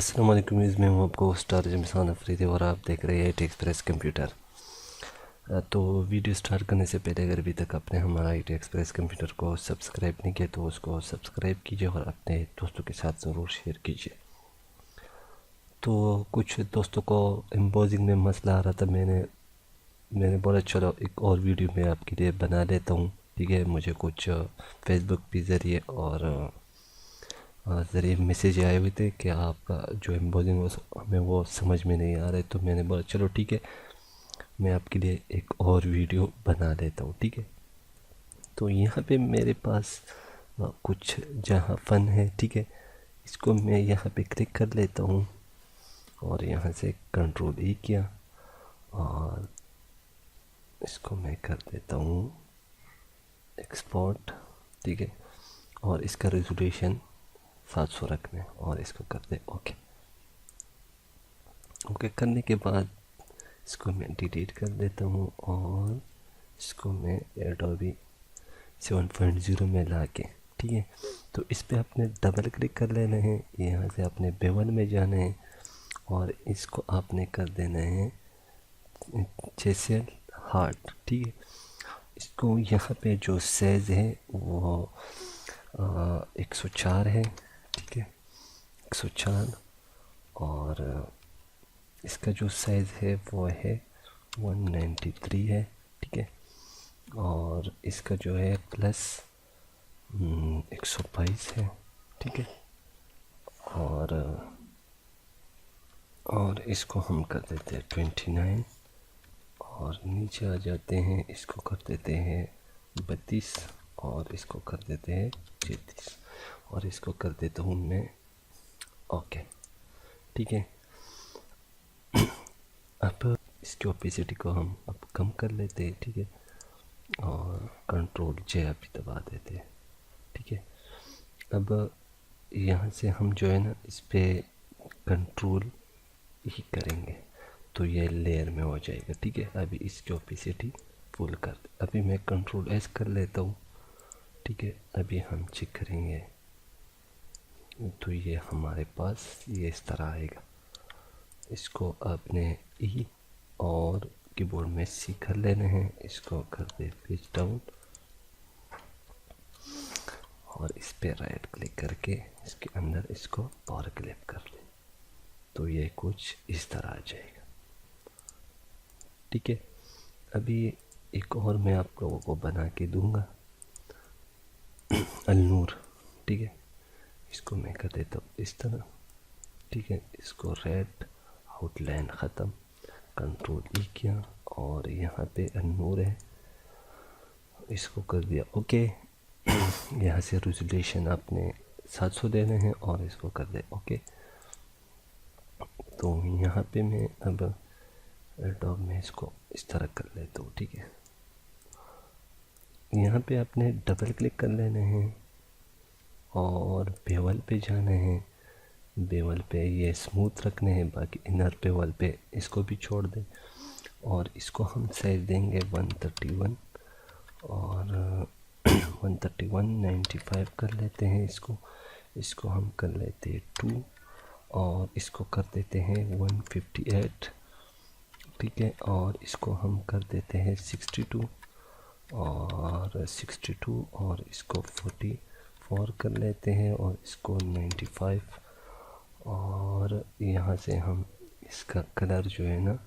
अस्सलाम वालेकुम, मैं हूं आपको स्टार जमसान अफरीदी और आप देख रहे हैं IT एक्सप्रेस कंप्यूटर। तो वीडियो स्टार्ट करने से पहले अगर अभी तक आपने हमारा IT एक्सप्रेस कंप्यूटर को सब्सक्राइब नहीं किया तो उसको सब्सक्राइब कीजिए और अपने दोस्तों के साथ ज़रूर शेयर कीजिए। तो कुछ दोस्तों को एम्बोजिंग में मसला आ रहा था, मैंने बोला चलो एक और वीडियो मैं आपके लिए बना लेता हूँ। ठीक है, मुझे कुछ फेसबुक के ज़रिए और ज़रिए मैसेज आए हुए थे कि आपका जो एम्बोजिंग हमें वो समझ में नहीं आ रहा है। तो मैंने बोला चलो ठीक है, मैं आपके लिए एक और वीडियो बना लेता हूँ। ठीक है, तो यहाँ पे मेरे पास कुछ जहाँ फ़न है, ठीक है, इसको मैं यहाँ पे क्लिक कर लेता हूँ और यहाँ से कंट्रोल E किया और इसको मैं कर देता हूँ एक्सपोर्ट। ठीक है, और इसका रेजोल्यूशन 700 रखना है और इसको कर दे ओके। ओके करने के बाद इसको मैं डिलीट कर देता हूँ और इसको मैं एडोबी 7.0 में ला के, ठीक है, तो इस पे आपने डबल क्लिक कर लेना है। यहाँ से आपने बेवन में जाना है और इसको आपने कर देना है चेसल हार्ट। ठीक है, इसको यहाँ पे जो साइज़ है वो 104 है। ठीक है, 104 और इसका जो साइज़ है वो है 193 है। ठीक है, और इसका जो है प्लस 122 है। ठीक है, और इसको हम कर देते हैं 29 और नीचे आ जाते हैं, इसको कर देते हैं 32 और इसको कर देते हैं 33 और इसको कर देता हूँ मैं ओके। ठीक है, अब इसकी ओपेसिटी को हम अब कम कर लेते हैं। ठीक है, और कंट्रोल J अभी दबा देते हैं। ठीक है, अब यहाँ से हम जो है ना इस पे कंट्रोल ही करेंगे तो ये लेयर में हो जाएगा। ठीक है, अभी इसकी ओपेसिटी फुल कर दे। अभी मैं कंट्रोल S कर लेता हूँ। ठीक है, अभी हम चेक करेंगे तो ये हमारे पास ये इस तरह आएगा। इसको आपने E और कीबोर्ड में C कर लेने हैं, इसको कर दे पेज डाउन और इस पे राइट क्लिक करके इसके अंदर इसको पावर क्लिप कर ले तो ये कुछ इस तरह आ जाएगा। ठीक है, अभी एक और मैं आप लोगों को बना के दूंगा अलनूर। ठीक है, इसको मैं कर देता हूँ इस तरह। ठीक है, इसको रेड आउटलाइन ख़त्म, कंट्रोल E किया और यहाँ पे अलनूर है, इसको कर दिया ओके। यहाँ से रेजोल्यूशन आपने 700 देने हैं और इसको कर दे ओके। तो यहाँ पे मैं अब एडोब में इसको इस तरह कर लेता हूँ। ठीक है, यहाँ पे आपने डबल क्लिक कर लेने हैं और बेवल पे जाना है। बेवल पे ये स्मूथ रखने हैं, बाकी इनर बेवल पे इसको भी छोड़ दें और इसको हम साइज देंगे 131 और 131.95 कर लेते हैं। इसको हम कर लेते हैं 2 और इसको कर देते हैं 158। ठीक है, और इसको हम कर देते हैं 62 और 62 और इसको 44 कर लेते हैं और इसको 95 और यहाँ से हम इसका कलर जो है ना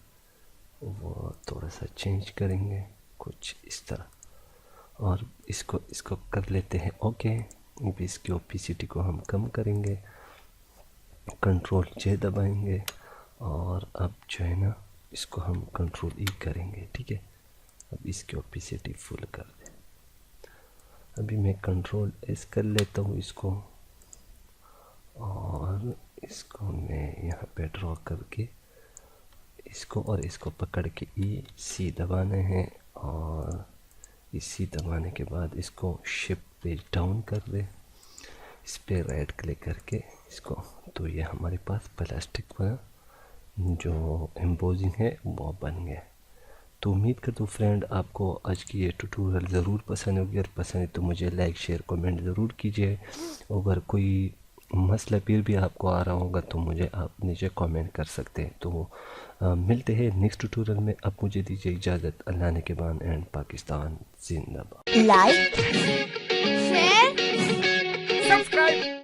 वो थोड़ा सा चेंज करेंगे कुछ इस तरह और इसको कर लेते हैं ओके। अब इसकी ओपेसिटी को हम कम करेंगे, कंट्रोल J दबाएंगे और अब जो है ना इसको हम कंट्रोल E करेंगे। ठीक है, अब इसकी ओपेसिटी फुल कर दें। अभी मैं कंट्रोल S कर लेता हूँ इसको और इसको मैं यहाँ पे ड्रॉ करके इसको और इसको पकड़ के E C दबाना है और इसी दबाने के बाद इसको शिफ्ट पेज डाउन कर दे, इस पे राइट क्लिक करके इसको, तो ये हमारे पास प्लास्टिक का जो एम्बोजिंग है वो बन गया। तो उम्मीद करता हूँ फ्रेंड आपको आज की ये ट्यूटोरियल ज़रूर पसंद होगी। अगर पसंद है तो मुझे लाइक शेयर कमेंट ज़रूर कीजिए। अगर कोई मसला फिर भी आपको आ रहा होगा तो मुझे आप नीचे कमेंट कर सकते हैं। तो मिलते हैं नेक्स्ट ट्यूटोरियल में। अब मुझे दीजिए इजाज़त। अल्लाह ने के बान एंड पाकिस्तान जिंदाबाद। Like, share, subscribe.